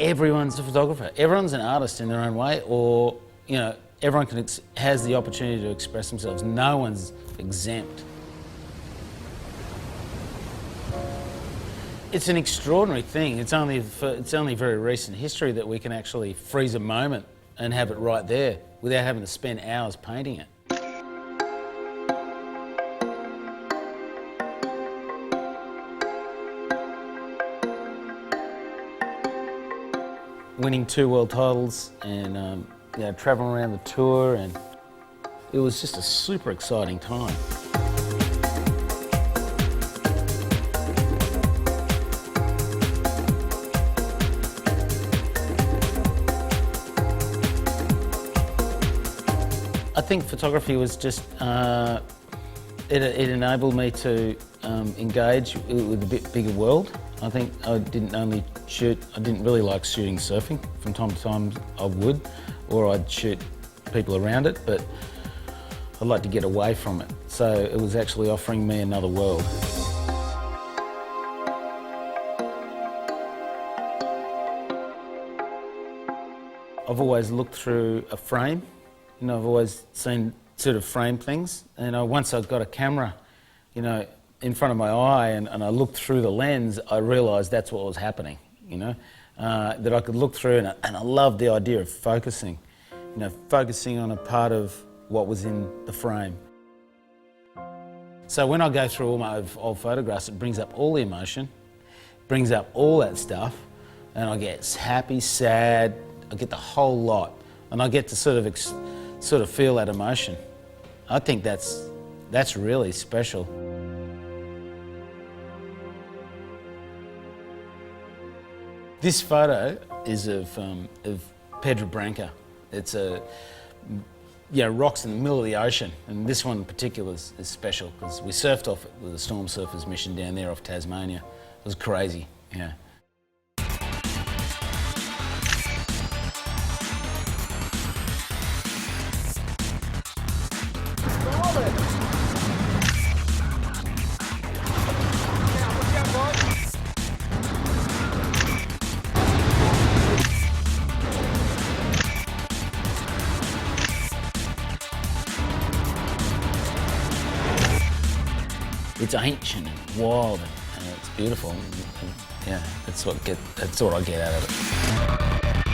everyone's a photographer. Everyone's an artist in their own way, or, you know, everyone has the opportunity to express themselves. No one's exempt. It's an extraordinary thing. It's only very recent history that we can actually freeze a moment and have it right there without having to spend hours painting it. Winning 2 world titles and you know, travelling around the tour, and it was just a super exciting time. I think photography was just, it enabled me to engage with a bit bigger world. I think I didn't really like shooting surfing. From time to time I would, or I'd shoot people around it, but I'd like to get away from it. So it was actually offering me another world. I've always looked through a frame. You know, I've always seen sort of frame things, and once I got a camera, you know, in front of my eye and I looked through the lens, I realised that's what was happening, you know, that I could look through, and I loved the idea of focusing, you know, focusing on a part of what was in the frame. So when I go through all my old photographs, it brings up all the emotion, brings up all that stuff, and I get happy, sad, I get the whole lot, and I get to sort of feel that emotion. I think that's really special. This photo is of Pedra Branca. It's rocks in the middle of the ocean, and this one in particular is special because we surfed off it with a storm surfers mission down there off Tasmania. It was crazy, yeah. It's ancient and wild, and it's beautiful. And yeah, that's what I get out of it.